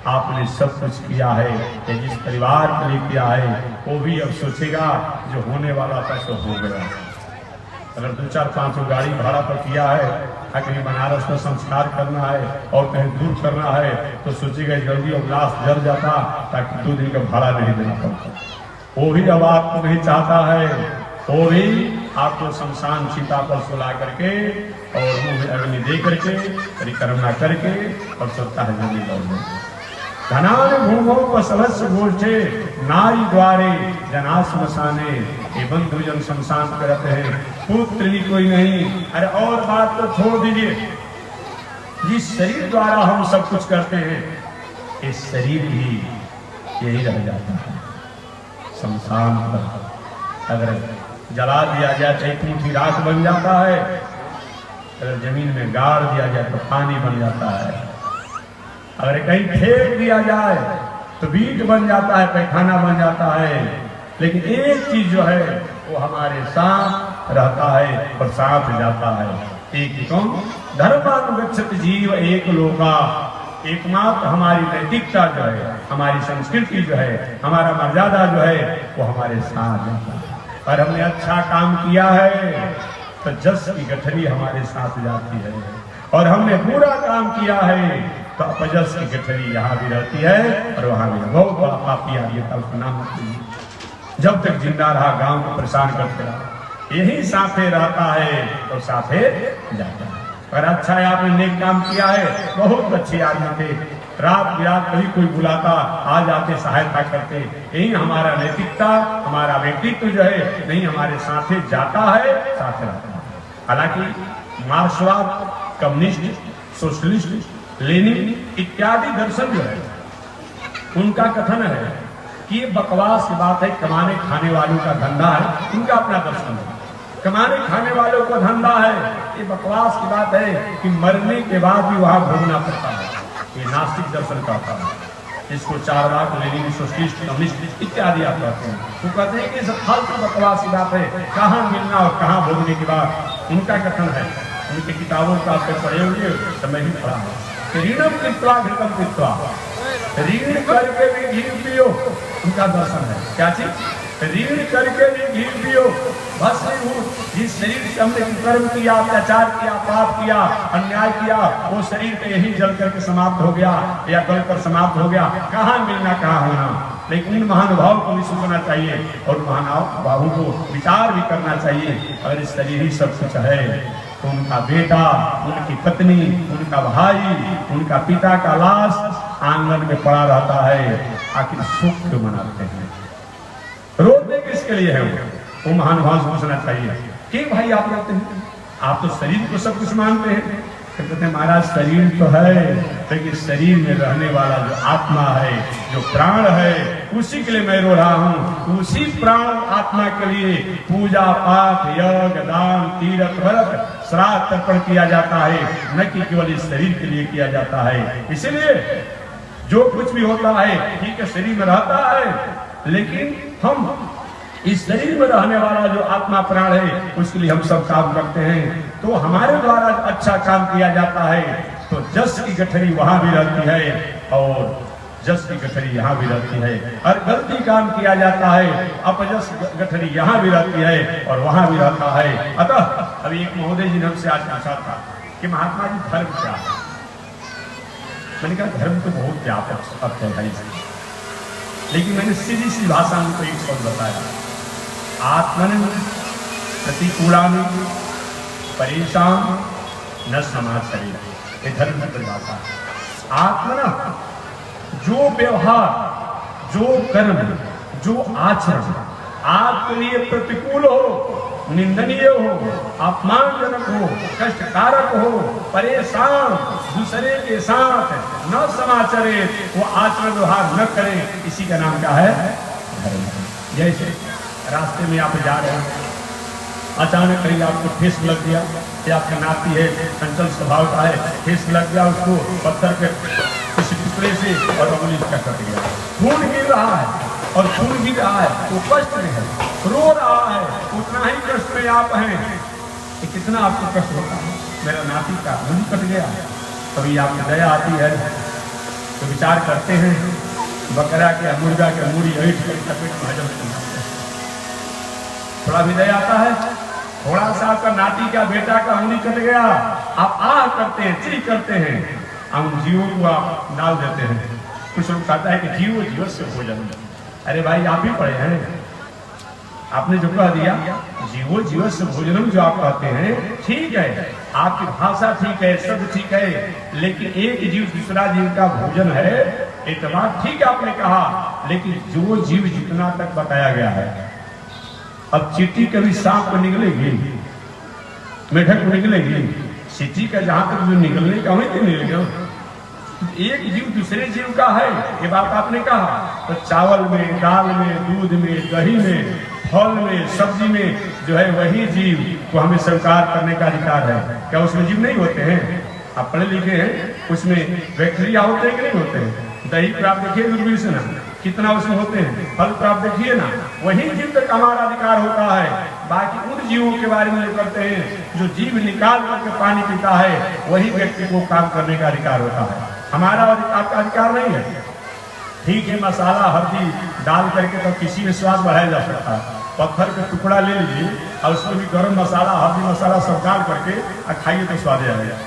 आपने सब कुछ किया है, या जिस परिवार के लिए किया है, वो भी अब सोचेगा जो होने वाला था सो हो गया। अगर 2-4-5 गाड़ी भाड़ा पर किया है, कहीं बनारस में संस्कार करना है और कहीं दूर करना है, तो सोचेगा जल्दी और लाश जल जाता ताकि 2 दिन का भाड़ा नहीं देना पड़ता। वो भी अब आपको नहीं चाहता है, वो भी आपको शमशान चिता पर सुला करके और मुंह में अग्नि दे करके परिक्रमा करके और सोचता है जल्दी लौट जाए। धनानि भूमो पशवस्य गोष्ठे, नारी द्वारे जना श्मशाने, ये बंधुजन शमशान पे रहते हैं, पुत्र भी कोई नहीं। अरे और बात तो छोड़ दीजिए, जिस शरीर द्वारा हम सब कुछ करते हैं, इस शरीर ही यही रह जाता है शमशान पर। अगर जला दिया जाए तो 1 मुट्ठी राख बन जाता है, अगर जमीन में गाड़ दिया जाए तो पानी बन जाता है, अगर कहीं फेंक दिया जाए तो बीट बन जाता है, पैखाना बन जाता है। लेकिन एक चीज जो है वो हमारे साथ रहता है और साथ जाता है, एक कौन? धर्मानुगच्छति जीव एक लोका, एकमात्र हमारी नैतिकता जो है, हमारी संस्कृति जो है, हमारा मर्यादा जो है, वो हमारे साथ जाता है। और हमने अच्छा काम किया है तो जस की गठरी हमारे साथ जाती है, और हमने बुरा काम किया है तो अपजस की गठरी यहाँ भी रहती है और वहां भी। बहुत बड़ा पापी ये कल्पना होती है। जब तक जिंदा रहा गांव को परेशान करते रहा, यही साथे रहता है और साथे जाता है। अगर अच्छा है आपने नेक काम किया है, बहुत अच्छे आदमी थे, रात बिरात कभी कोई बुलाता आ जाते, सहायता करते, यही हमारा नैतिकता, हमारा व्यक्तित्व जो है नहीं हमारे साथे जाता है, साथे रहता है। हालांकि मार्क्सवाद, कम्युनिस्ट, सोशलिस्ट, लेनिन इत्यादि दर्शन जो है उनका कथन है कि ये बकवास की बात है, कमाने खाने वालों का धंधा है, उनका अपना दर्शन है। कमाने खाने वालों को धंधा है, ये बकवास की बात है कि मरने के बाद भी वहां भोगना पड़ता है। ये नास्तिक दर्शन का होता है। इसको चारवाक, लेनिन, सोशलिस्ट, कम्युनिस्ट इत्यादि आप कहते हैं। वो कहते हैं कि सब फालतू बकवास की बात है, कहाँ मिलना और कहाँ भोगने की बात। उनका कथन है, उनकी किताबों का आपको पढ़े हुए समय ही पढ़ा है। ऋणम कृत्वा घृतम कृत्वा, ऋण करके भी घी पियो, उनका दर्शन है। क्या चीज? ऋण करके भी घी पियो, बस जिस शरीर से हमने कर्म किया, अत्याचार किया, पाप किया, अन्याय किया, वो शरीर तो यही जल करके समाप्त हो गया या गल कर समाप्त हो गया, कहाँ मिलना कहाँ होना। लेकिन इन महानुभाव को भी सोचना चाहिए और महानुभावों को विचार भी करना चाहिए। अगर इस शरीर ही सब कुछ है तो उनका बेटा, उनकी पत्नी, उनका भाई, उनका पिता का लाश आंगन में पड़ा रहता है, आखिर सुख क्यों मनाते हैं? रोते किसके लिए है? वो महानुभाव सोचना चाहिए कि भाई आप रोते हैं, आप तो शरीर को सब कुछ मानते हैं। कहते हैं महाराज शरीर तो है, लेकिन शरीर में रहने वाला जो आत्मा है, जो प्राण है, उसी के लिए मैं रो रहा हूँ। उसी प्राण आत्मा के लिए पूजा पाठ, यज्ञ, दान, तीर्थ, व्रत, श्राद्ध तर्पण किया जाता है, न कि केवल इस शरीर के लिए किया जाता है। इसीलिए जो कुछ भी होता है ठीक है, शरीर में रहता है, लेकिन हम इस शरीर में रहने वाला जो आत्मा प्राण है उसके लिए हम सब काम करते हैं। तो हमारे द्वारा अच्छा काम किया जाता है तो जस की गठरी वहां भी रहती है और जस की गठरी यहाँ भी रहती है। और गलती काम किया जाता है, अपजस गठरी यहाँ भी रहती है और वहां भी रहता है। अतः अभी एक महोदय जी ने हमसे आज पूछा था कि महात्मा जी धर्म क्या है? मैंने कहा धर्म तो बहुत व्यापक अर्थ है भाई, लेकिन मैंने सीधी सी भाषा में तो एक शब्द बताया, आत्मन प्रतिकूलानि परेशान न समाचरेत्, ये धर्म की परिभाषा है। आत्मन जो व्यवहार, जो कर्म, जो आचरण आपके लिए प्रतिकूल हो, निंदनीय हो, अपमानजनक हो, कष्टकारक हो, परेशान, दूसरे के साथ न समाचरे, वो आचरण व्यवहार न करें, इसी का नाम क्या है? धर्म। जैसे रास्ते में आप जा रहे हैं, अचानक कहीं आपको ठेस लग गया, या आपका नाती है चंचल स्वभाव का है, ठेस लग गया उसको पत्थर के किसी टुकड़े से और उंगली का कट गया, खून गिर रहा है और खून गिर रहा है, वो कष्ट में है, रो रहा है, उतना ही कष्ट में आप हैं कि कितना आपको कष्ट होता है। मेरा नाती का उंगली कट गया, कभी आपको दया आती है तो विचार करते हैं, बकरा के मुर्गा के मूड़ी ऐठ कर चपेट में हजम करना, थोड़ा भी दया आता है। थोड़ा सा आपका नाती का बेटा का उंगली कट गया, आप आह करते हैं, चीख करते हैं, हम जीवों को आप डाल देते हैं। कुछ लोग कहता है कि जीवो जीव से भोजन। अरे भाई आप ही पढ़े हैं, आपने जो कह दिया जीवो जीव से भोजनम, जो आप कहते हैं ठीक है, आपकी भाषा ठीक है, शब्द ठीक है, लेकिन एक जीव दूसरा जीव का भोजन है, एक बात ठीक है आपने कहा, लेकिन जो जीव जितना तक बताया गया है, अब चींटी कभी सांप को निकलेगी, मेढक को निकलेगी, चींटी का जहां तक जो निकलने का वहीं तो निकलेगा। एक जीव दूसरे जीव का है, ये बात आपने कहा, तो चावल में, दाल में, दूध में, दही में, फल में, सब्जी में जो है वही जीव को हमें स्वीकार करने का अधिकार है। क्या उसमें जीव नहीं होते हैं? आप पढ़े लिखे हैं, उसमें बैक्टीरिया होते हैं कि नहीं होते हैं? दही पर आप देखिए दूरबीन से ना कितना उसमें होते हैं, फल पर आप देखिए ना, वही जीव तक हमारा अधिकार होता है। बाकी उन जीवों के बारे में करते हैं जो जीव निकाल करके पानी पीता है, वही व्यक्ति को काम करने का अधिकार होता है। हमारा आपका अधिकार नहीं है। ठीक है, मसाला हल्दी डाल करके तो किसी में स्वाद बढ़ाया जा सकता है। पत्थर का टुकड़ा ले लीजिए और उसमें भी गरम मसाला हल्दी मसाला सब डाल करके और खाइए तो स्वाद आएगा।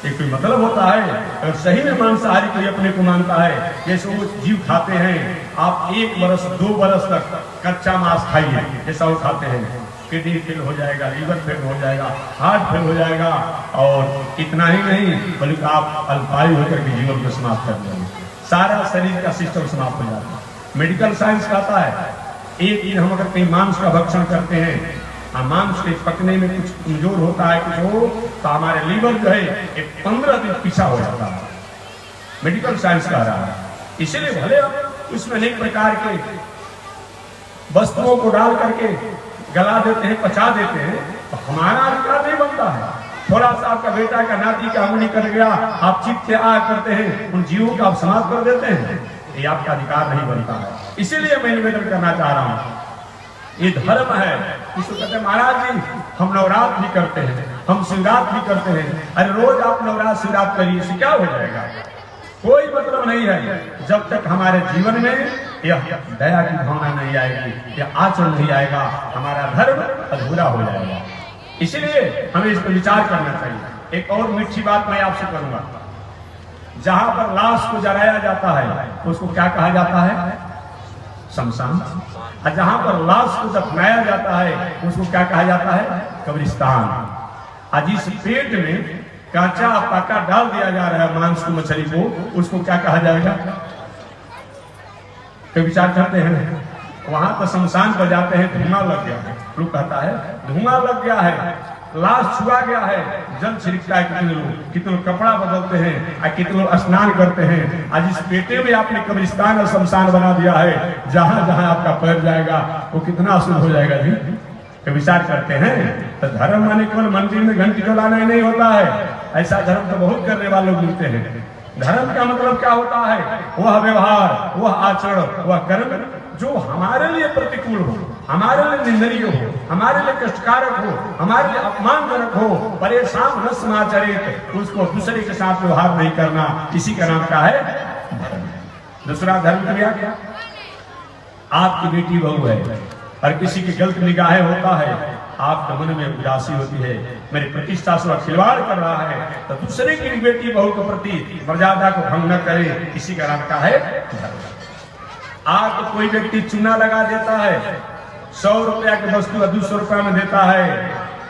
एक कोई मतलब होता है। अगर सही में मांसाहारी कोई अपने को मानता है, जैसे वो जीव खाते हैं, आप 1 बरस 2 बरस तक कच्चा मांस खाइए जैसा वो खाते हैं, किडनी फेल हो जाएगा, लीवर फेल हो जाएगा, हार्ट फेल हो जाएगा, और इतना ही नहीं बल्कि आप अल्पायु होकर के जीवन को समाप्त कर देंगे। सारा शरीर का सिस्टम समाप्त हो जाता है। मेडिकल साइंस कहता है एक दिन हम अगर कहीं मांस का भक्षण करते हैं, मांस के पकने में कुछ कमजोर होता है, कुछ हो तो हमारे लीवर जो है एक 15 दिन पीछा हो जाता है। मेडिकल साइंस कह रहा है। इसलिए भले उसमें अनेक प्रकार के वस्तुओं को डाल करके गला देते हैं, पचा देते हैं, तो हमारा अधिकार नहीं बनता है। थोड़ा सा आपका बेटा का नाती का अंगुली कर गया, आप चित्त से आ करते हैं, उन जीवों का आप समाप्त कर देते हैं, ये आपका अधिकार नहीं बनता है। इसीलिए मैं निवेदन करना चाह रहा हूं, ये धर्म है। इसको कहते हैं महाराज जी हम नवरात्र भी करते हैं, हम शिवरात्र भी करते हैं। अरे रोज आप नवरात्र शिवरात्र करिए, इससे क्या हो जाएगा? कोई मतलब नहीं है जब तक हमारे जीवन में यह दया की भावना नहीं आएगी, यह आचरण नहीं आएगा, हमारा धर्म अधूरा हो जाएगा। इसलिए हमें इस पर विचार करना चाहिए। एक और मीठी बात मैं आपसे करूंगा, जहां पर लाश को जलाया जाता है उसको क्या कहा जाता है? शमशान। और जहां पर लाश को दफनाया जाता है उसको क्या कहा जाता है? कब्रिस्तान। आज इस पेट में कांचा पका डाल दिया जा रहा है मांस को, मछली को, उसको क्या कहा जाएगा? तो विचार करते हैं। वहां तो शमशान पर जाते हैं, धुआं लग गया है, लोग कहता है धुआं लग गया है, लाश छुआ गया है, जल छिड़कता है। कितने लोग कपड़ा बदलते हैं और कितने लोग स्नान करते हैं। आज इस पेटे में आपने कब्रिस्तान और शमशान बना दिया है, जहां जहां आपका पैर जाएगा वो कितना अशुद्ध हो जाएगा जी। तो विचार करते हैं। तो धर्म माने केवल मंदिर में घंटी डलाना ही नहीं होता है। ऐसा धर्म तो बहुत करने वाले लोग मिलते हैं। धर्म का मतलब क्या होता है? वह व्यवहार, वह आचरण, वह कर्म जो हमारे लिए प्रतिकूल हो, हमारे लिए निंदनीय हो, हमारे लिए कष्टकारक हो, हमारे लिए अपमानजनक हो, परेशान न समाचरित, उसको दूसरे के साथ व्यवहार नहीं करना, इसी का नाम क्या है? धर्म। दूसरा धर्म क्या? आपकी बेटी बहू है और किसी की गलत निगाहें होता है, आपके मन में उदासी होती है, मेरी प्रतिष्ठा से खिलवाड़ कर रहा है, तो दूसरे की बेटी बहू के प्रति मर्यादा को भंग न करे, इसी का नाम क्या है? धर्म। आपको कोई व्यक्ति चूना लगा देता है, 100 रुपया की वस्तु 200 रुपया में देता है,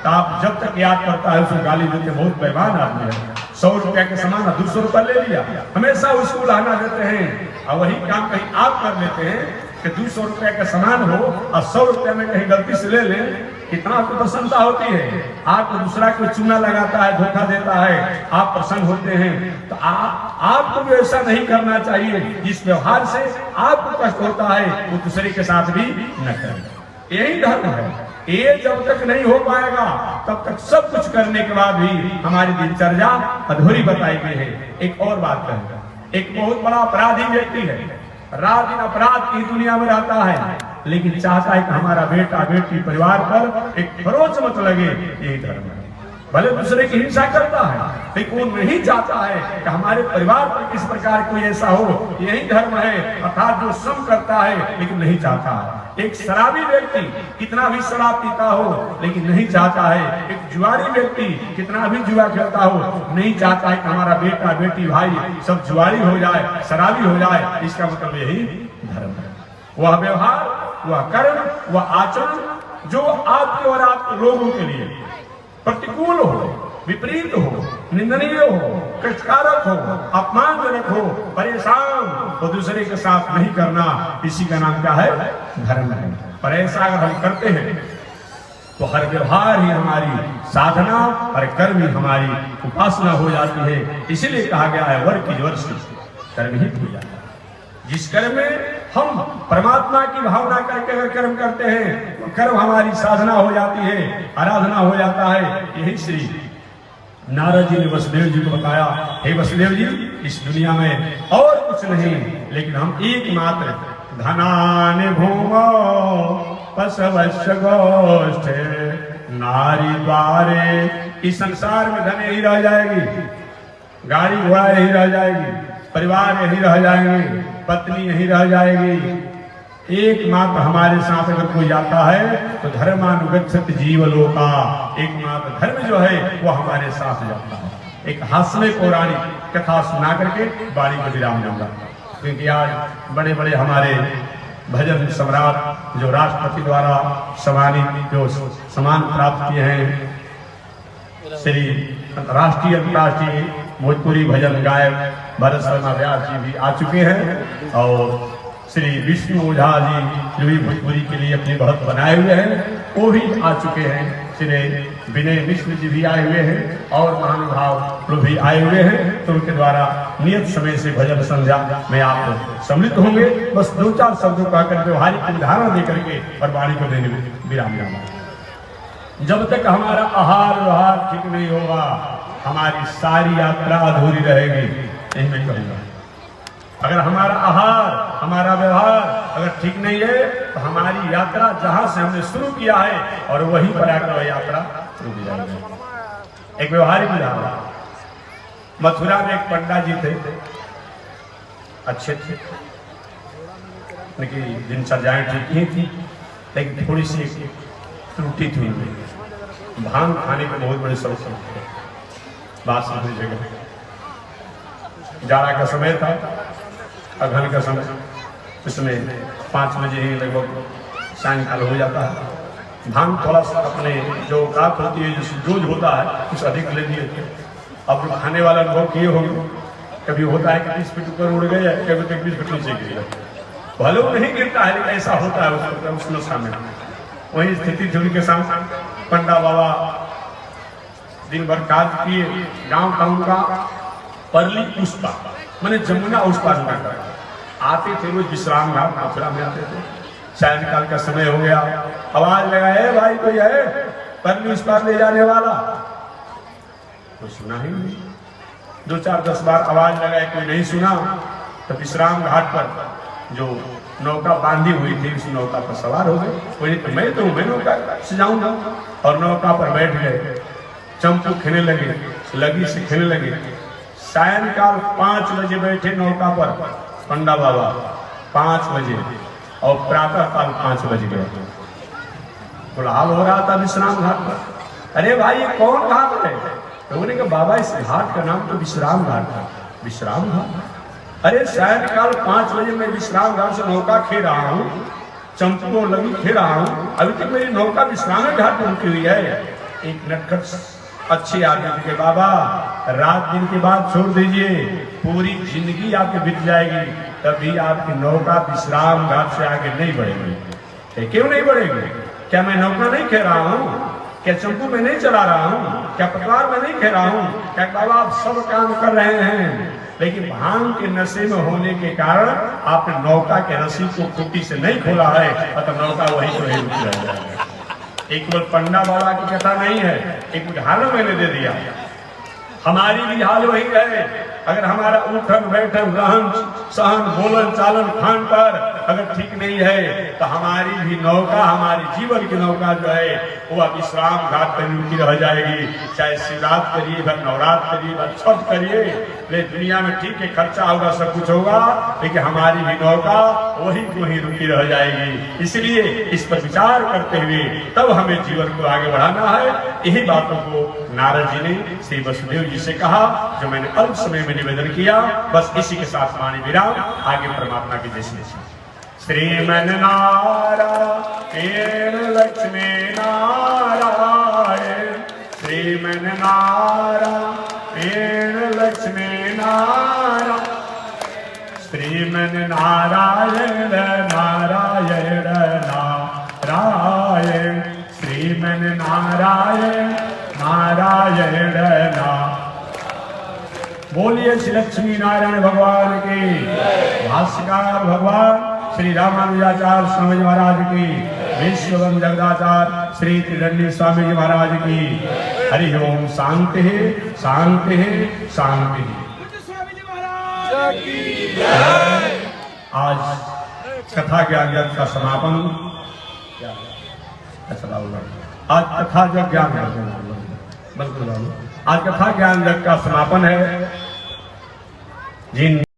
तो आप जब तक याद करता है उसको गाली देते, बहुत बेईमान आदमी है, 100 रुपया के सामान 200 रुपया ले लिया, हमेशा उसको लाना देते हैं। और वही काम कहीं आप कर लेते हैं कि 200 रुपया का सामान हो और 100 रुपया में कहीं गलती से ले लें, कितना आपको प्रसन्नता होती है। आपको दूसरा कोई चूना लगाता है, धोखा देता है, आप प्रसन्न होते हैं। तो आपको भी ऐसा नहीं करना चाहिए। जिस व्यवहार से आपको कष्ट होता है वो दूसरे के साथ भी न करें। यही धर्म है। ये जब तक नहीं हो पाएगा तब तक सब कुछ करने के बाद भी हमारी दिनचर्या अधूरी बताई गई है। एक और बात करूंगा, एक बहुत बड़ा अपराधी व्यक्ति है, रात दिन अपराध की दुनिया में रहता है, लेकिन चाहता है कि हमारा बेटा बेटी परिवार पर एक खरोच मत लगे। यही धर्म है। भले दूसरे की हिंसा करता है, लेकिन वो नहीं चाहता है कि हमारे परिवार पर किस प्रकार कोई ऐसा हो। यही धर्म है। अर्थात जो श्रम करता है लेकिन नहीं चाहता है। एक शराबी व्यक्ति कितना भी शराब पीता हो लेकिन नहीं चाहता है। एक जुआरी व्यक्ति कितना भी जुआ खेलता हो, नहीं चाहता है कि हमारा बेटा बेटी भाई सब जुआरी हो जाए, शराबी हो जाए। इसका मतलब यही धर्म है। वह व्यवहार, वह कर्म, वह आचरण जो आपके और आपके लोगों के लिए प्रतिकूल हो, विपरीत हो, निंदनीय हो, कष्टकारक हो, अपमानजनक हो, परेशान तो दूसरे के साथ नहीं करना, इसी का नाम क्या है? धर्म है। और ऐसा अगर हम करते हैं तो हर व्यवहार ही हमारी साधना और कर्म ही हमारी उपासना हो जाती है। इसीलिए कहा गया है वर की वर्ष कर्म ही पूजा। जिस कर्म में हम परमात्मा की भावना करके अगर कर्म करते हैं तो कर्म हमारी साधना हो जाती है, आराधना हो जाता है। यही श्री नारद जी ने वसुदेव जी को बताया, हे वसुदेव जी, इस दुनिया में और कुछ नहीं, लेकिन हम एकमात्र धनानि भूमो पशवस्य गोष्ठे नारी द्वारे। इस संसार में धन ही रह जाएगी, गाड़ी घोड़ा ही रह जाएगी, परिवार यहीं रह जाएंगे, पत्नी यहीं रह जाएगी। एकमात्र हमारे साथ अगर कोई जाता है तो धर्मानुगच्छति जीवलोका, एकमात्र धर्म जो है वो हमारे साथ जाता है। एक हास्य पौराणिक कथा सुना करके वाणी को विराम दूंगा, क्योंकि आज बड़े बड़े हमारे भजन सम्राट जो राष्ट्रपति द्वारा सम्मानित जो सम्मान प्राप्त किए हैं, श्री राष्ट्रीय अंतर्राष्ट्रीय भोजपुरी भजन गायक भरत शर्मा व्यास जी भी आ चुके हैं, और श्री विष्णु ओझा जी जो भी भोजपुरी के लिए अपने बहुत बनाए हुए हैं वो भी आ चुके हैं। श्री विनय मिश्र जी भी आए हुए हैं और महानुभाव लोग भी आए हुए हैं। तो उनके द्वारा नियत समय से भजन संध्या में आप सम्मिलित होंगे। बस दो चार शब्दों कहकर व्यवहारिक उदाहरण देकर के और वाणी को देने में विराम जाऊंगा। जब तक हमारा आहार व्यवहार ठीक नहीं होगा हमारी सारी यात्रा अधूरी रहेगी, यही मैं कहूँगा। अगर हमारा आहार हमारा व्यवहार अगर ठीक नहीं है तो हमारी यात्रा जहां से हमने शुरू किया है और वहीं पर आकर वह यात्रा रुक जाएगी। एक व्यवहारिक उदाहरण, मथुरा में एक पंडा जी थे, अच्छे थे, उनकी दिनचर्याएं ठीक नहीं थी, लेकिन थोड़ी सी त्रुटि थी उनमें। भांग खाने के बहुत बड़े शौक थे। बात समझ जगह जाड़ा का समय था, अगहन का समय, इसमें 5 बजे ही लगभग सायंकाल हो जाता है। भांग थोड़ा सा अपने जो औकात होती है, जो डोज होता है कुछ अधिक ले लिए थे। अब जो खाने वाला अनुभव किए होंगे, कभी होता है कि 20 फीट ऊपर उड़ गए, कभी तक 20 फीट नीचे गिर गए। भले वो नहीं गिरता है लेकिन ऐसा होता है उस नशा में। वही स्थिति थी उनके साथ। पंडा बाबा दिन भर कार्य किए, गाँव टाउन का परली उस पार मैंने जमुना उस पार आते थे, रोज विश्राम घाट मथुरा में आते थे। सायंकाल का समय हो गया, आवाज लगाए भाई कोई है परली उस पार ले जाने वाला, तो सुना ही नहीं। 2 4 10 बार आवाज लगाए, कोई नहीं सुना। तो विश्राम घाट पर जो नौका बांधी हुई थी उस नौका पर सवार हो गए। कोई तो मैं नौका से जाऊंगा, और नौका पर बैठ गए। चंपू खेने लगे, लगी से खेने लगे। सायंकाल 5 बजे बैठे नौका पर पंडा बाबा, 5 बजे, और प्रातः काल 5 बज गए। कोलाहल हो रहा था विश्राम घाट पर। अरे भाई ये कौन घाट है? तो उन्होंने कहा बाबा इस घाट का नाम तो विश्राम घाट था। विश्राम घाट? अरे सायंकाल 5 बजे मैं विश्राम घाट से नौका खे रहा हूँ, चंपू लगी खे रहा हूँ, अभी तक मेरी नौका विश्राम घाट पर रुकी हुई है। एक नटखट अच्छे आदमी के बाबा रात दिन की बात छोड़ दीजिए, पूरी जिंदगी आपकी बीत जाएगी, तभी आपकी नौका विश्राम घाट से आगे नहीं बढ़ेगी। क्यों नहीं बढ़ेगी? क्या मैं नौका नहीं खे रहा हूँ? क्या चंपू में नहीं चला रहा हूँ? क्या पतवार में नहीं खे रहा हूँ? क्या बाबा आप सब काम कर रहे हैं, लेकिन भांग के नशे में होने के कारण आपने नौका के रस्सी को खूंटी से नहीं खोला है, अतः नौका वहीं तो रुक जाएगा। एक केवल पंडा बाबा की कथा नहीं है, एक उदाहरण मैंने दे दिया। हमारी भी हाल वही है। अगर हमारा उठन बैठन रहन सहन बोलन चालन खान पर अगर ठीक नहीं है तो हमारी भी नौका, हमारी जीवन की नौका जो है वो विश्राम घाट पर रुकी रह जाएगी। चाहे शिवरात करिए, भर नवरात्र करिए, भर छठ करिए, लेकिन दुनिया में ठीक है खर्चा होगा, सब कुछ होगा, लेकिन हमारी भी नौका वही रुकी रह जाएगी। इसलिए इस पर विचार करते हुए तब हमें जीवन को आगे बढ़ाना है। यही बातों को नारद जी ने श्री वसुदेव जी से कहा, जो मैंने अल्प समय में निवेदन किया। बस इसी के साथ वाणी विराम, आगे परमात्मा की जय। श्रीमन नारायण लक्ष्मी नारायण, श्रीमन नारायण लक्ष्मी नारायण, श्रीमन नारायण नारायण नारायण, श्रीमन नारायण नारायण नारायण। बोलिए श्री लक्ष्मी नारायण भगवान की। भाष्यकार भगवान श्री रामानुजाचार्य स्वामी जी महाराज की, विश्ववंद जगदाचार्य श्री त्रिदंडी स्वामी जी महाराज की। हरि ओम। शांति शांति शांति। आज कथा ज्ञान जगत का समापन, आज कथा जग ज्ञान बिल्कुल आज कथा ज्ञान जग का समापन है। जिन